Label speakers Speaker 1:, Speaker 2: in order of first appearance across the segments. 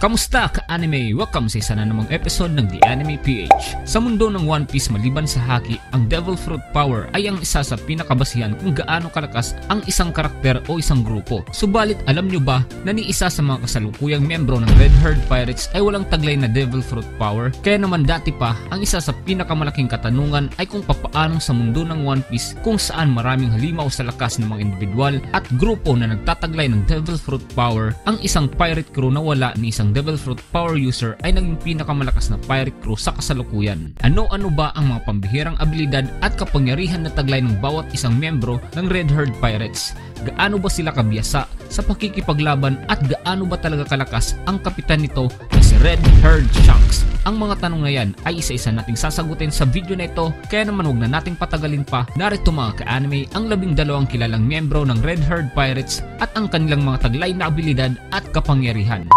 Speaker 1: Kamusta ka-anime? Welcome sa isa na namang episode ng The Anime PH. Sa mundo ng One Piece maliban sa haki, ang Devil Fruit Power ay ang isa sa pinakabasihan kung gaano kalakas ang isang karakter o isang grupo. Subalit alam nyo ba na ni isa sa mga kasalukuyang membro ng Red Herd Pirates ay walang taglay na Devil Fruit Power? Kaya naman dati pa, ang isa sa pinakamalaking katanungan ay kung papaanong sa mundo ng One Piece kung saan maraming halimaw sa lakas ng mga individual at grupo na nagtataglay ng Devil Fruit Power, ang isang pirate crew na wala ni isang Devil Fruit Power user ay naging pinakamalakas na pirate crew sa kasalukuyan. Ano-ano ba ang mga pambihirang abilidad at kapangyarihan na taglay ng bawat isang membro ng Red Herd Pirates? Gaano ba sila kabiyasa sa pakikipaglaban at gaano ba talaga kalakas ang kapitan nito na si Red Herd Shanks? Ang mga tanong na yan ay isa-isa nating sasagutin sa video na ito, kaya naman huwag na nating patagalin pa. Narito mga ka-anime ang 12 kilalang membro ng Red Herd Pirates at ang kanilang mga taglay na abilidad at kapangyarihan.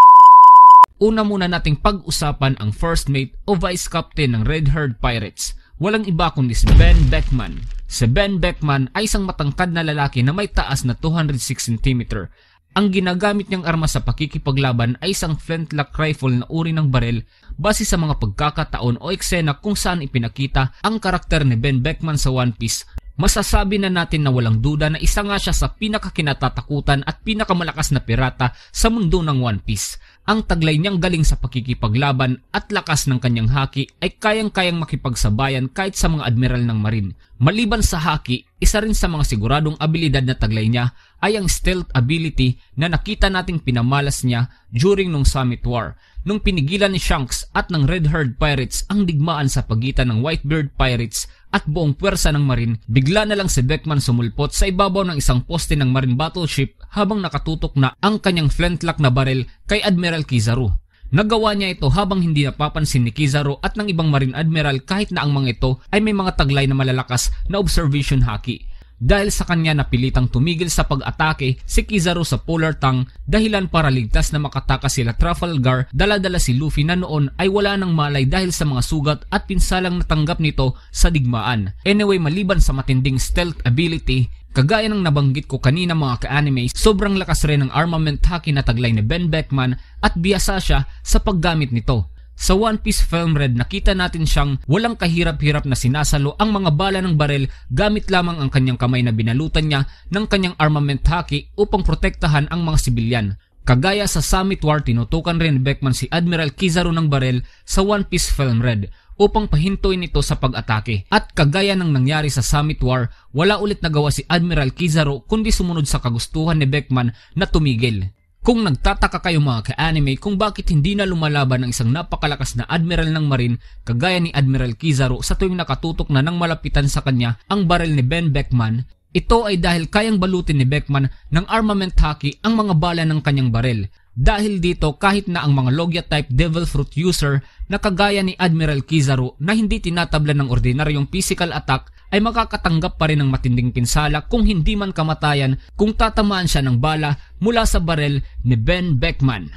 Speaker 1: Una muna nating pag-usapan ang first mate o vice captain ng Red Herd Pirates. Walang iba kundi si Ben Beckman. Si Ben Beckman ay isang matangkad na lalaki na may taas na 206 cm. Ang ginagamit niyang arma sa pakikipaglaban ay isang flintlock rifle na uri ng barel base sa mga pagkakataon o eksena kung saan ipinakita ang karakter ni Ben Beckman sa One Piece. Masasabi na natin na walang duda na isa nga siya sa pinakakinatatakutan at pinakamalakas na pirata sa mundo ng One Piece. Ang taglay niyang galing sa pakikipaglaban at lakas ng kanyang haki ay kayang-kayang makipagsabayan kahit sa mga admiral ng marine. Maliban sa haki, isa rin sa mga siguradong abilidad na taglay niya ay ang stealth ability na nakita nating pinamalas niya during nung Summit War. Nung pinigilan ni Shanks at ng Red Herd Pirates ang digmaan sa pagitan ng Whitebeard Pirates at buong puwersa ng marine, bigla na lang si Beckman sumulpot sa ibabaw ng isang poste ng marine battleship habang nakatutok na ang kanyang flintlock na barel kay Admiral Kizaru. Nagawa niya ito habang hindi napapansin ni Kizaru at ng ibang marine admiral kahit na ang mga ito ay may mga taglay na malalakas na observation haki. Dahil sa kanya napilitang tumigil sa pag-atake si Kizaru sa Polar Tongue, dahilan para ligtas na makatakas sila Trafalgar, dala-dala si Luffy na noon ay wala ng malay dahil sa mga sugat at pinsalang natanggap nito sa digmaan. Anyway, maliban sa matinding stealth ability, kagaya ng nabanggit ko kanina mga ka-anime, sobrang lakas rin ng armament haki na taglay ni Ben Beckman at biyasa siya sa paggamit nito. Sa One Piece Film Red, nakita natin siyang walang kahirap-hirap na sinasalo ang mga bala ng barel gamit lamang ang kanyang kamay na binalutan niya ng kanyang armament haki upang protektahan ang mga sibilyan. Kagaya sa Summit War, tinutukan rin ni Beckman si Admiral Kizaru ng barel sa One Piece Film Red upang pahintuin ito sa pag-atake. At kagaya ng nangyari sa Summit War, wala ulit nagawa si Admiral Kizaru kundi sumunod sa kagustuhan ni Beckman na tumigil. Kung nagtataka kayo mga ka-anime kung bakit hindi na lumalaban ang isang napakalakas na admiral ng marine kagaya ni Admiral Kizaru sa tuwing nakatutok na ng malapitan sa kanya ang barel ni Ben Beckman, ito ay dahil kayang balutin ni Beckman ng armament haki ang mga bala ng kanyang barel. Dahil dito, kahit na ang mga Logia type Devil Fruit user na kagaya ni Admiral Kizaru na hindi tinatablan ng ordinaryong physical attack ay makakatanggap pa rin ng matinding pinsala kung hindi man kamatayan kung tatamaan siya ng bala mula sa barel ni Ben Beckman.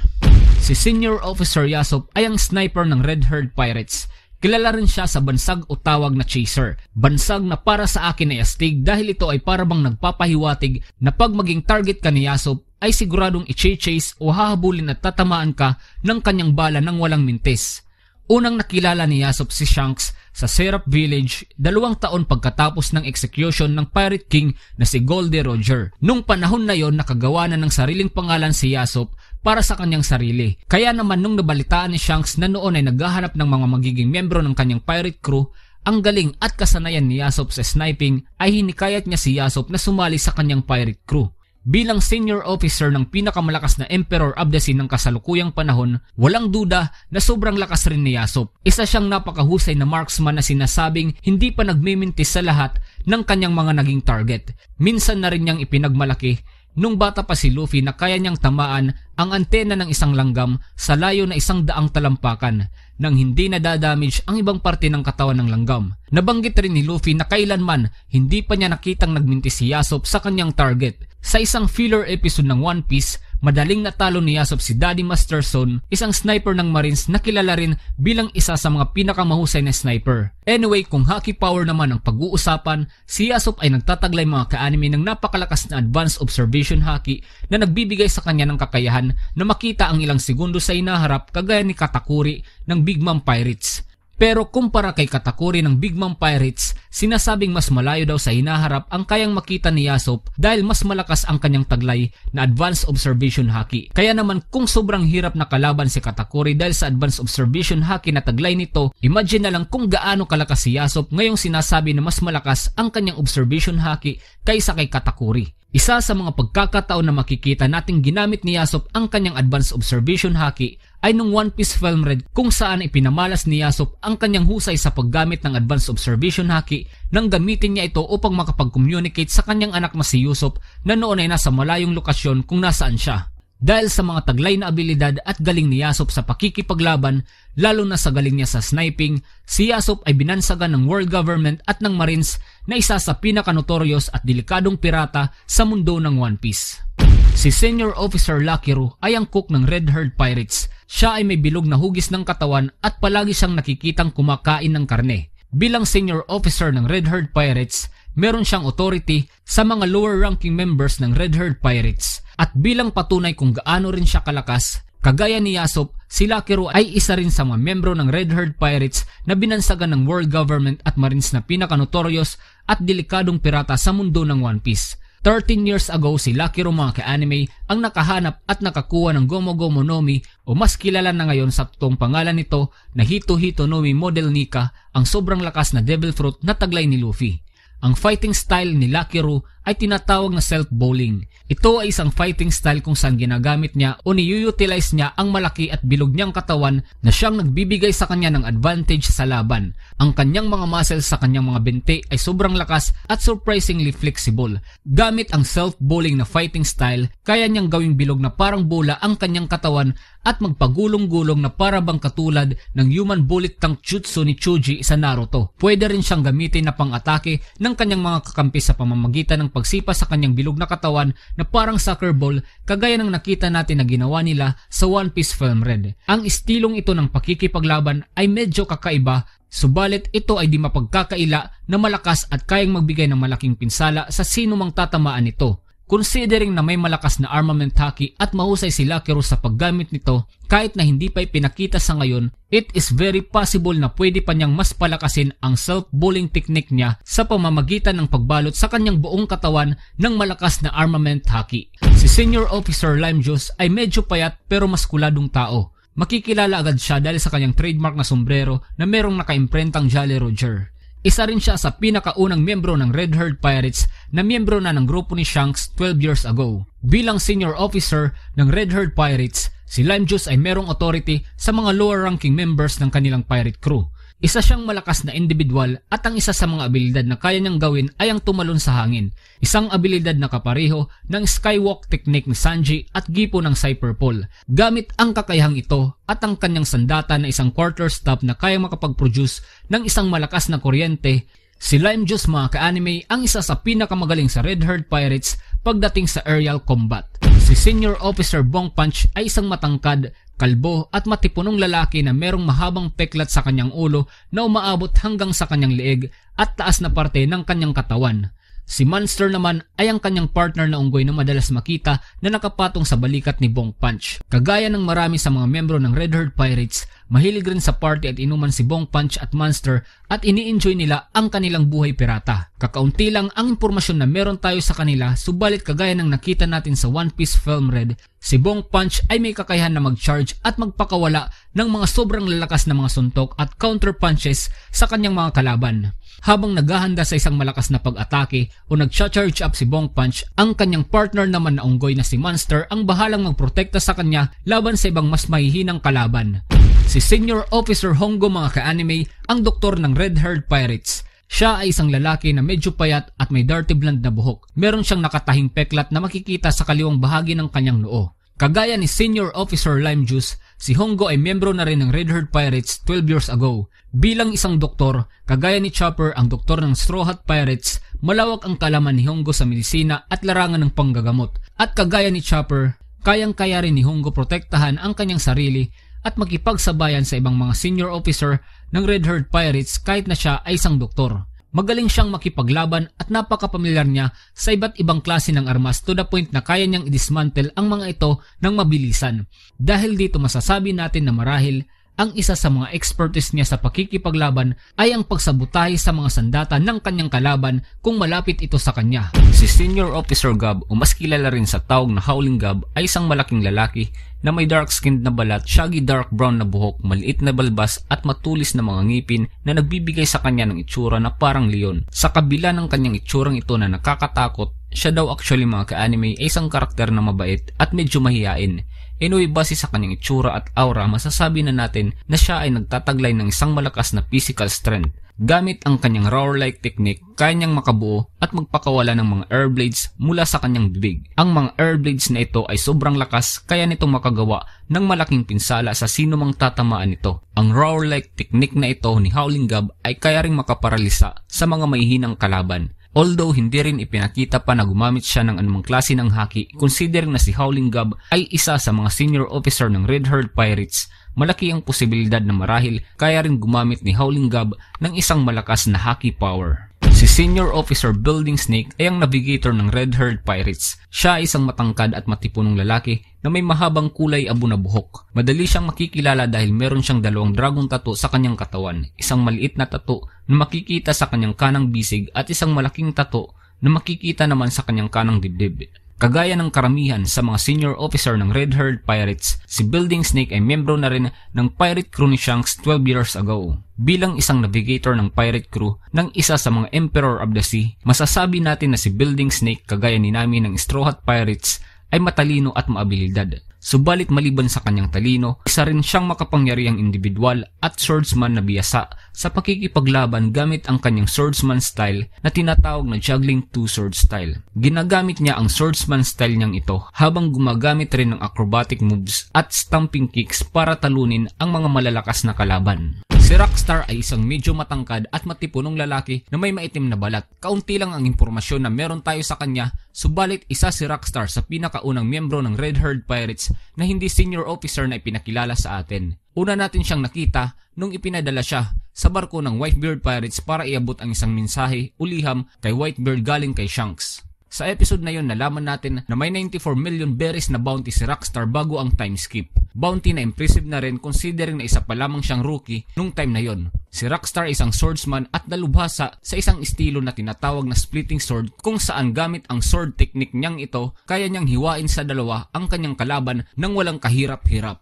Speaker 1: Si Senior Officer Yasop ay ang sniper ng Red Herd Pirates. Kilala rin siya sa bansag o tawag na chaser. Bansag na para sa akin ay astig dahil ito ay parabang nagpapahiwatig na pag maging target ka ni Yasop ay siguradong i-chase o hahabulin at tatamaan ka ng kanyang bala nang walang mintis. Unang nakilala ni Yasop si Shanks sa Syrup Village 2 taon pagkatapos ng execution ng Pirate King na si Goldie Roger. Nung panahon na yon, nakagawa na ng sariling pangalan si Yasop para sa kanyang sarili. Kaya naman nung nabalitaan ni Shanks na noon ay naghahanap ng mga magiging membro ng kanyang pirate crew, ang galing at kasanayan ni Yasop sa sniping ay hinikayat niya si Yasop na sumali sa kanyang pirate crew. Bilang senior officer ng pinakamalakas na Emperor of the Sea ng kasalukuyang panahon, walang duda na sobrang lakas rin ni Yasop. Isa siyang napakahusay na marksman na sinasabing hindi pa nagmimintis sa lahat ng kanyang mga naging target. Minsan na rin niyang ipinagmalaki nung bata pa si Luffy na kaya niyang tamaan ang antena ng isang langgam sa layo na 100 talampakan nang hindi nadadamage ang ibang parte ng katawan ng langgam. Nabanggit rin ni Luffy na kailanman hindi pa niya nakitang nagmintis si Yasop sa kanyang target. Sa isang filler episode ng One Piece, madaling natalo ni Yasop si Daddy Masterson, isang sniper ng Marines na kilala rin bilang isa sa mga pinakamahusay na sniper. Anyway, kung Haki Power naman ang pag-uusapan, si Yasop ay nagtataglay mga ka-anime ng napakalakas na advanced observation haki na nagbibigay sa kanya ng kakayahan na makita ang ilang segundo sa inaharap kagaya ni Katakuri ng Big Mom Pirates. Pero kumpara kay Katakuri ng Big Mom Pirates, sinasabing mas malayo daw sa hinaharap ang kayang makita ni Yasop dahil mas malakas ang kanyang taglay na advanced observation haki. Kaya naman kung sobrang hirap na kalaban si Katakuri dahil sa advanced observation haki na taglay nito, imagine na lang kung gaano kalakas si Yasop ngayong sinasabi na mas malakas ang kanyang observation haki kaysa kay Katakuri. Isa sa mga pagkakataon na makikita nating ginamit ni Yasop ang kanyang advanced observation haki ay nung One Piece Film Red kung saan ipinamalas ni Yasop ang kanyang husay sa paggamit ng advanced observation haki nang gamitin niya ito upang makapag-communicate sa kanyang anak na si Usopp na noon ay nasa malayong lokasyon kung nasaan siya. Dahil sa mga taglay na abilidad at galing ni Yasop sa pakikipaglaban, lalo na sa galing niya sa sniping, si Yasop ay binansagan ng world government at ng Marines na isa sa pinaka-notorious at delikadong pirata sa mundo ng One Piece. Si Senior Officer Lakiru ay ang cook ng Red Herd Pirates. Siya ay may bilog na hugis ng katawan at palagi siyang nakikitang kumakain ng karne. Bilang Senior Officer ng Red Herd Pirates, meron siyang authority sa mga lower-ranking members ng Red Herd Pirates. At bilang patunay kung gaano rin siya kalakas, kagaya ni Yasop, si Lakiru ay isa rin sa mga membro ng Red Herd Pirates na binansagan ng world government at Marines na pinaka-notorious at delikadong pirata sa mundo ng One Piece. 13 years ago, si Lakiru mga ka-anime ang nakahanap at nakakuha ng Gomu Gomu no Mi o mas kilala na ngayon sa totoong pangalan nito na Hito Hito no Mi Model Nika, ang sobrang lakas na Devil Fruit na taglay ni Luffy. Ang fighting style ni Lakiru ay tinatawag na self-bowling. Ito ay isang fighting style kung saan ginagamit niya o ni-utilize niya ang malaki at bilog niyang katawan na siyang nagbibigay sa kanya ng advantage sa laban. Ang kanyang mga muscles sa kanyang mga bente ay sobrang lakas at surprisingly flexible. Gamit ang self-bowling na fighting style, kaya niyang gawing bilog na parang bola ang kanyang katawan at magpagulong-gulong na para bang katulad ng human bullet tank jutsu ni Chuji sa Naruto. Pwede rin siyang gamitin na pang-atake ng kanyang mga kakampi sa pamamagitan ng pagsipa sa kanyang bilog na katawan na parang soccer ball kagaya ng nakita natin na ginawa nila sa One Piece Film Red. Ang estilong ito ng pakikipaglaban ay medyo kakaiba, subalit ito ay di mapagkakaila na malakas at kayang magbigay ng malaking pinsala sa sino mang tatamaan nito. Considering na may malakas na armament haki at mahusay si Lakiru sa paggamit nito, kahit na hindi pa ipinakita sa ngayon, it is very possible na pwede pa niyang mas palakasin ang self-bowling technique niya sa pamamagitan ng pagbalot sa kanyang buong katawan ng malakas na armament haki. Si Senior Officer Lime Juice ay medyo payat pero maskuladong tao. Makikilala agad siya dahil sa kanyang trademark na sombrero na merong naka-imprentang Jolly Roger. Isa rin siya sa pinakaunang miyembro ng Red Herd Pirates na miyembro na ng grupo ni Shanks 12 years ago. Bilang senior officer ng Red Herd Pirates, si Lime Juice ay merong authority sa mga lower-ranking members ng kanilang pirate crew. Isa siyang malakas na individual at ang isa sa mga abilidad na kaya niyang gawin ay ang tumalon sa hangin. Isang abilidad na kapareho ng skywalk technique ni Sanji at gipo ng Cypherpole. Gamit ang kakayahang ito at ang kanyang sandata na isang quarter staff na kayang makapag-produce ng isang malakas na kuryente, si Lime Juice mga ka-anime ang isa sa pinakamagaling sa Red Herd Pirates pagdating sa aerial combat. Si Senior Officer Bong Punch ay isang matangkad, kalbo at matipunong lalaki na merong mahabang peklat sa kanyang ulo na umaabot hanggang sa kanyang leeg at taas na parte ng kanyang katawan. Si Monster naman ay ang kanyang partner na unggoy na madalas makita na nakapatong sa balikat ni Bong Punch. Kagaya ng marami sa mga membro ng Red Herd Pirates, mahilig rin sa party at inuman si Bong Punch at Monster at ini-enjoy nila ang kanilang buhay pirata. Kakaunti lang ang impormasyon na meron tayo sa kanila, subalit kagaya ng nakita natin sa One Piece Film Red, si Bong Punch ay may kakayahan na mag-charge at magpakawala ng mga sobrang lalakas na mga suntok at counter punches sa kanyang mga kalaban. Habang naghahanda sa isang malakas na pag-atake o nag-charge up si Bong Punch, ang kanyang partner naman na unggoy na si Monster ang bahalang magprotekta sa kanya laban sa ibang mas mahihinang kalaban. Si Senior Officer Hongo mga ka-anime ang doktor ng Red Herd Pirates. Siya ay isang lalaki na medyo payat at may dirty blonde na buhok. Meron siyang nakatahing peklat na makikita sa kaliwang bahagi ng kanyang noo. Kagaya ni Senior Officer Lime Juice, si Hongo ay miyembro na rin ng Red Herd Pirates 12 years ago. Bilang isang doktor, kagaya ni Chopper ang doktor ng Straw Hat Pirates, malawak ang kaalaman ni Hongo sa medisina at larangan ng panggagamot. At kagaya ni Chopper, kayang-kaya rin ni Hongo protektahan ang kanyang sarili at makipagsabayan sa ibang mga senior officer ng Red Herd Pirates kahit na siya ay isang doktor. Magaling siyang makipaglaban at napakapamilyar niya sa iba't ibang klase ng armas to the point na kaya niyang i-dismantle ang mga ito ng mabilisan. Dahil dito masasabi natin na marahil ang isa sa mga expertise niya sa pakikipaglaban ay ang pagsabotahe sa mga sandata ng kanyang kalaban kung malapit ito sa kanya. Si Senior Officer Gab o mas kilala rin sa tawag na Howling Gab ay isang malaking lalaki na may dark-skinned na balat, shaggy dark brown na buhok, maliit na balbas at matulis na mga ngipin na nagbibigay sa kanya ng itsura na parang leon. Sa kabila ng kanyang itsurang ito na nakakatakot, siya daw actually mga ka-anime ay isang karakter na mabait at medyo mahiyain. Anyway, base sa kanyang itsura at aura, masasabi na natin na siya ay nagtataglay ng isang malakas na physical strength. Gamit ang kanyang roar-like technique, kaya niyang makabuo at magpakawala ng mga air blades mula sa kanyang bibig. Ang mga air blades na ito ay sobrang lakas, kaya nitong makagawa ng malaking pinsala sa sino mang tatamaan nito. Ang roar-like technique na ito ni Howling Gab ay kaya ring makaparalisa sa mga mahihinang kalaban. Although hindi rin ipinakita pa na gumamit siya ng anumang klase ng haki, considering na si Howling Gab ay isa sa mga senior officer ng Red Herd Pirates, malaki ang posibilidad na marahil kaya rin gumamit ni Howling Gab ng isang malakas na haki power. Si Senior Officer Building Snake ay ang navigator ng Red Herd Pirates. Siya ay isang matangkad at matipunong lalaki na may mahabang kulay abo na buhok. Madali siyang makikilala dahil meron siyang dalawang dragon tattoo sa kanyang katawan. Isang maliit na tattoo na makikita sa kanyang kanang bisig at isang malaking tattoo na makikita naman sa kanyang kanang dibdib. Kagaya ng karamihan sa mga senior officer ng Red Herd Pirates, si Building Snake ay miyembro na rin ng pirate crew ni Shanks 12 years ago. Bilang isang navigator ng pirate crew ng isa sa mga Emperor of the Sea, masasabi natin na si Building Snake kagaya ni Nami ng Straw Hat Pirates ay matalino at maabilidad. Subalit maliban sa kanyang talino, isa rin siyang makapangyarihang individual at swordsman na biyasa sa pakikipaglaban gamit ang kanyang swordsman style na tinatawag na juggling two-sword style. Ginagamit niya ang swordsman style niyang ito habang gumagamit rin ng acrobatic moves at stamping kicks para talunin ang mga malalakas na kalaban. Si Rockstar ay isang medyo matangkad at matipunong lalaki na may maitim na balat. Kaunti lang ang impormasyon na meron tayo sa kanya, subalit isa si Rockstar sa pinakaunang miyembro ng Red Herd Pirates na hindi senior officer na ipinakilala sa atin. Una natin siyang nakita nung ipinadala siya sa barko ng Whitebeard Pirates para iabot ang isang mensahe o liham kay Whitebeard galing kay Shanks. Sa episode na yon nalaman natin na may 94 million berries na bounty si Rockstar bago ang time skip. Bounty na impressive na rin considering na isa pa lamang siyang rookie nung time na yon. Si Rockstar isang swordsman at nalubhasa sa isang estilo na tinatawag na splitting sword kung saan gamit ang sword technique niyang ito kaya niyang hiwain sa dalawa ang kanyang kalaban nang walang kahirap-hirap.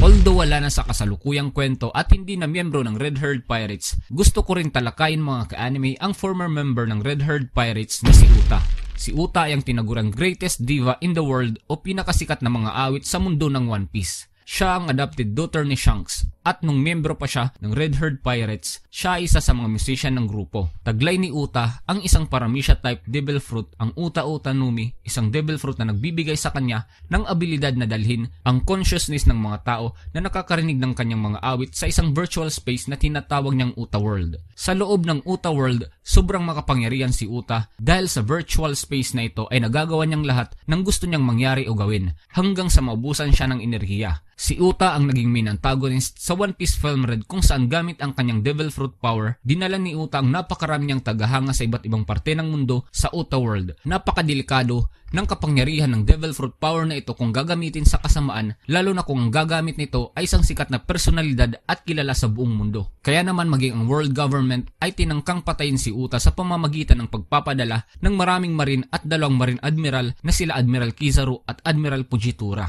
Speaker 1: Although wala na sa kasalukuyang kwento at hindi na miyembro ng Red Herd Pirates, gusto ko rin talakayin mga ka-anime ang former member ng Red Herd Pirates na si Uta. Si Uta ay ang tinagurang greatest diva in the world o pinakasikat na mga awit sa mundo ng One Piece. Siya ang adopted daughter ni Shanks at nung miyembro pa siya ng Red Herd Pirates, siya ay isa sa mga musician ng grupo. Taglay ni Uta ang isang Paramisha type devil fruit, ang Uta-Uta Numi, isang devil fruit na nagbibigay sa kanya ng abilidad na dalhin ang consciousness ng mga tao na nakakarinig ng kanyang mga awit sa isang virtual space na tinatawag niyang Uta World. Sa loob ng Uta World, sobrang makapangyarihan si Uta dahil sa virtual space na ito ay nagagawa niyang lahat ng gusto niyang mangyari o gawin hanggang sa maubusan siya ng enerhiya. Si Uta ang naging main antagonist sa One Piece Film Red kung saan gamit ang kanyang Devil Fruit power, dinala ni Uta ang napakarami niyang tagahanga sa iba't ibang parte ng mundo sa Uta World. Napakadelikado ng kapangyarihan ng Devil Fruit power na ito kung gagamitin sa kasamaan, lalo na kung ang gagamit nito ay isang sikat na personalidad at kilala sa buong mundo. Kaya naman maging ang world government ay tinangkang patayin si Uta sa pamamagitan ng pagpapadala ng maraming marine at dalawang marine admiral na sila Admiral Kizaru at Admiral Fujitora.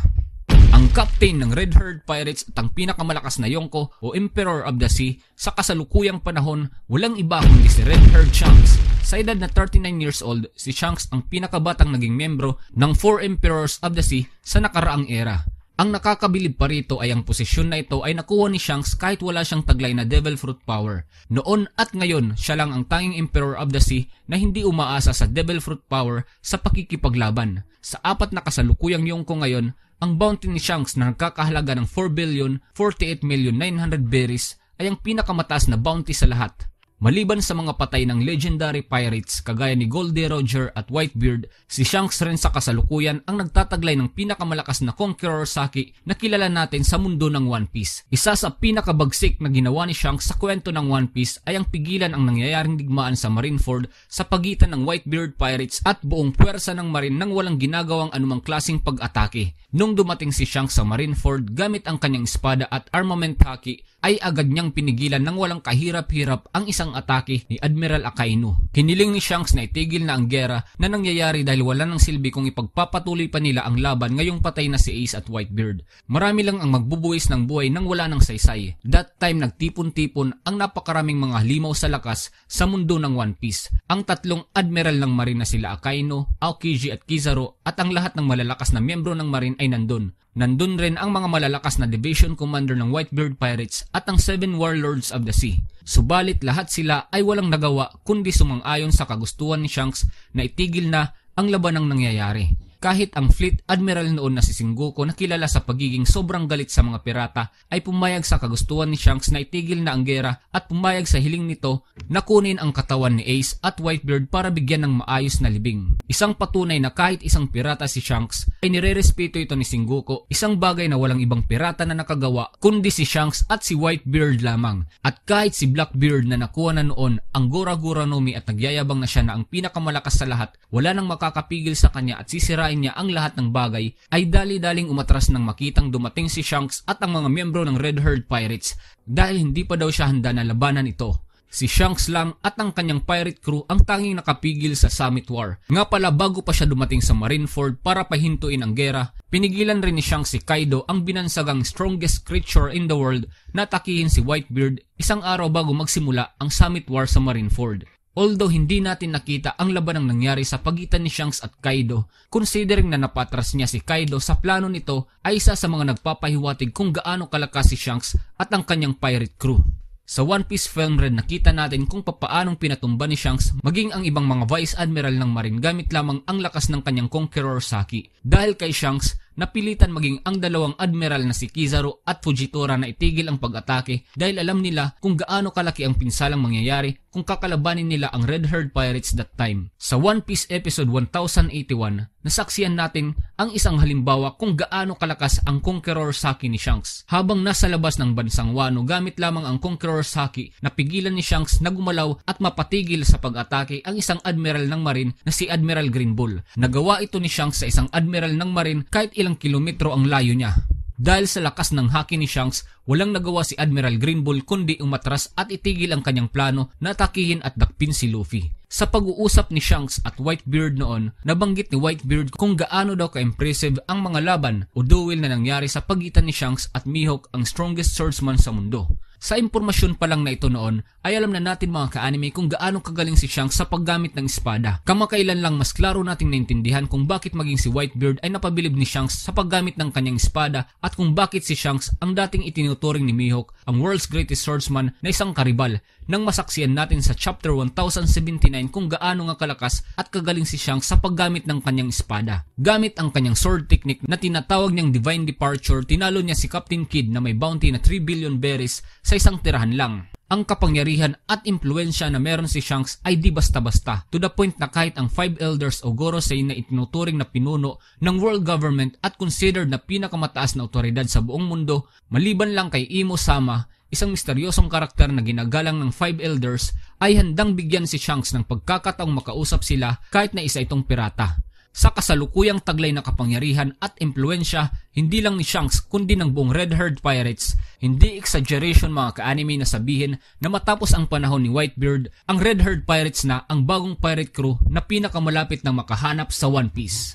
Speaker 1: Ang captain ng Red Herd Pirates at ang pinakamalakas na Yonko o Emperor of the Sea sa kasalukuyang panahon, walang iba kundi si Red Herd Shanks. Sa edad na 39 years old, si Shanks ang pinakabatang naging miyembro ng 4 Emperors of the Sea sa nakaraang era. Ang nakakabilib pa rito ay ang posisyon na ito ay nakuha ni Shanks kahit wala siyang taglay na Devil Fruit power. Noon at ngayon, siya lang ang tanging Emperor of the Sea na hindi umaasa sa Devil Fruit power sa pakikipaglaban. Sa 4 na kasalukuyang Yonko ngayon, ang bounty ni Shanks na nagkakahalaga ng 4,048,900,000 berries ay ang pinakamataas na bounty sa lahat. Maliban sa mga patay ng legendary pirates kagaya ni Goldie Roger at Whitebeard, si Shanks rin sa kasalukuyan ang nagtataglay ng pinakamalakas na Conqueror Saki na kilala natin sa mundo ng One Piece. Isa sa pinakabagsik na ginawa ni Shanks sa kwento ng One Piece ay ang pigilan ang nangyayaring digmaan sa Marineford sa pagitan ng Whitebeard pirates at buong puwersa ng Marine nang walang ginagawang anumang klaseng pag-atake. Nung dumating si Shanks sa Marineford gamit ang kanyang espada at armament haki, ay agad niyang pinigilan ng walang kahirap-hirap ang isang atake ni Admiral Akainu. Hiniling ni Shanks na itigil na ang gera na nangyayari dahil wala nang silbi kung ipagpapatuloy pa nila ang laban ngayong patay na si Ace at Whitebeard. Marami lang ang magbubuwis ng buhay nang wala ng saysay. That time nagtipon-tipon ang napakaraming mga halimaw sa lakas sa mundo ng One Piece. Ang tatlong Admiral ng Marine na sila Akainu, Aokiji at Kizaru at ang lahat ng malalakas na miyembro ng Marine ay nandun. Nandun rin ang mga malalakas na Division Commander ng Whitebeard Pirates at ang 7 Warlords of the Sea. Subalit lahat sila ay walang nagawa kundi sumang-ayon sa kagustuhan ni Shanks na itigil na ang labanang nangyayari. Kahit ang Fleet Admiral noon na si Sengoku na kilala sa pagiging sobrang galit sa mga pirata ay pumayag sa kagustuhan ni Shanks na itigil na ang gera at pumayag sa hiling nito na kunin ang katawan ni Ace at Whitebeard para bigyan ng maayos na libing. Isang patunay na kahit isang pirata si Shanks ay nirerespeto ito ni Sengoku, isang bagay na walang ibang pirata na nakagawa kundi si Shanks at si Whitebeard lamang. At kahit si Blackbeard na nakuha na noon ang Gora Gora no Mi at nagyayabang na siya na ang pinakamalakas sa lahat, wala nang makakapigil sa kanya at sisirain niya ang lahat ng bagay, ay dali-daling umatras nang makitang dumating si Shanks at ang mga miyembro ng Red Herd Pirates dahil hindi pa daw siya handa na labanan ito. Si Shanks lang at ang kanyang pirate crew ang tanging nakapigil sa Summit War. Nga pala bago pa siya dumating sa Marineford para pahintuin ang gera, pinigilan rin ni Shanks si Kaido, ang binansagang strongest creature in the world, na takihin si Whitebeard isang araw bago magsimula ang Summit War sa Marineford. Although hindi natin nakita ang labanang nangyari sa pagitan ni Shanks at Kaido, considering na napatras niya si Kaido sa plano nito ay isa sa mga nagpapahiwatig kung gaano kalakas si Shanks at ang kanyang pirate crew. Sa One Piece film rin nakita natin kung papaanong pinatumba ni Shanks maging ang ibang mga Vice Admiral ng Marine gamit lamang ang lakas ng kanyang Conqueror Saki. Dahil kay Shanks, napilitan maging ang dalawang admiral na si Kizaru at Fujitora na itigil ang pag-atake dahil alam nila kung gaano kalaki ang pinsalang mangyayari kung kakalabanin nila ang Red Herd Pirates that time. Sa One Piece episode 1081, nasaksiyan natin ang isang halimbawa kung gaano kalakas ang Conqueror Saki ni Shanks. Habang nasa labas ng bansang Wano gamit lamang ang Conqueror Saki, napigilan ni Shanks na gumalaw at mapatigil sa pag-atake ang isang admiral ng Marine na si Admiral Green Bull. Nagawa ito ni Shanks sa isang admiral ng Marine kahit ilang kilometro ang layo niya. Dahil sa lakas ng haki ni Shanks, walang nagawa si Admiral Green Bull kundi umatras at itigil ang kanyang plano na atakihin at dakpin si Luffy. Sa pag-uusap ni Shanks at Whitebeard noon, nabanggit ni Whitebeard kung gaano daw ka-impressive ang mga laban o duel na nangyari sa pagitan ni Shanks at Mihawk, ang strongest swordsman sa mundo. Sa impormasyon pa lang na ito noon, ay alam na natin mga ka-anime kung gaano kagaling si Shanks sa paggamit ng espada. Kamakailan lang mas klaro nating naintindihan kung bakit maging si Whitebeard ay napabilib ni Shanks sa paggamit ng kanyang espada at kung bakit si Shanks ang dating itinuturing ni Mihawk, ang world's greatest swordsman, na isang karibal, nang masaksiyan natin sa chapter 1079 kung gaano nga kalakas at kagaling si Shanks sa paggamit ng kanyang espada. Gamit ang kanyang sword technique na tinatawag niyang Divine Departure, tinalo niya si Captain Kidd na may bounty na 3 billion berries sa isang tirahan lang. Ang kapangyarihan at impluensya na meron si Shanks ay di basta-basta, to the point na kahit ang 5 elders o Gorosei na itinuturing na pinuno ng world government at considered na pinakamataas na otoridad sa buong mundo, maliban lang kay Imo Sama, isang misteryosong karakter na ginagalang ng 5 elders, ay handang bigyan si Shanks ng pagkakataong makausap sila kahit na isa itong pirata. Sa kasalukuyang taglay na kapangyarihan at impluensya, hindi lang ni Shanks kundi ng buong Red Herd Pirates, hindi exaggeration mga ka-anime na sabihin na matapos ang panahon ni Whitebeard, ang Red Herd Pirates na ang bagong pirate crew na pinakamalapit na makahanap sa One Piece.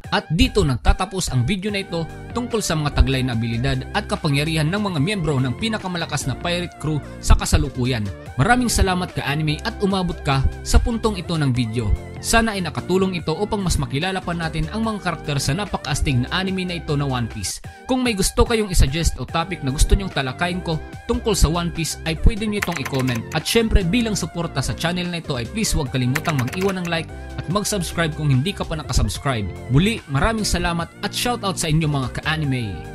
Speaker 1: At dito nagtatapos ang video na ito tungkol sa mga taglay na abilidad at kapangyarihan ng mga miyembro ng pinakamalakas na pirate crew sa kasalukuyan. Maraming salamat ka-anime at umabot ka sa puntong ito ng video. Sana ay nakatulong ito upang mas makilala pa natin ang mga karakter sa napakaastig na anime na ito na One Piece. Kung may gusto kayong isuggest o topic na gusto nyong talakayin ko tungkol sa One Piece ay pwede nyo itong i-comment. At syempre bilang suporta sa channel na ito ay please huwag kalimutang mag-iwan ng like at mag-subscribe kung hindi ka pa nakasubscribe. Muli, maraming salamat at shoutout sa inyo mga ka-anime.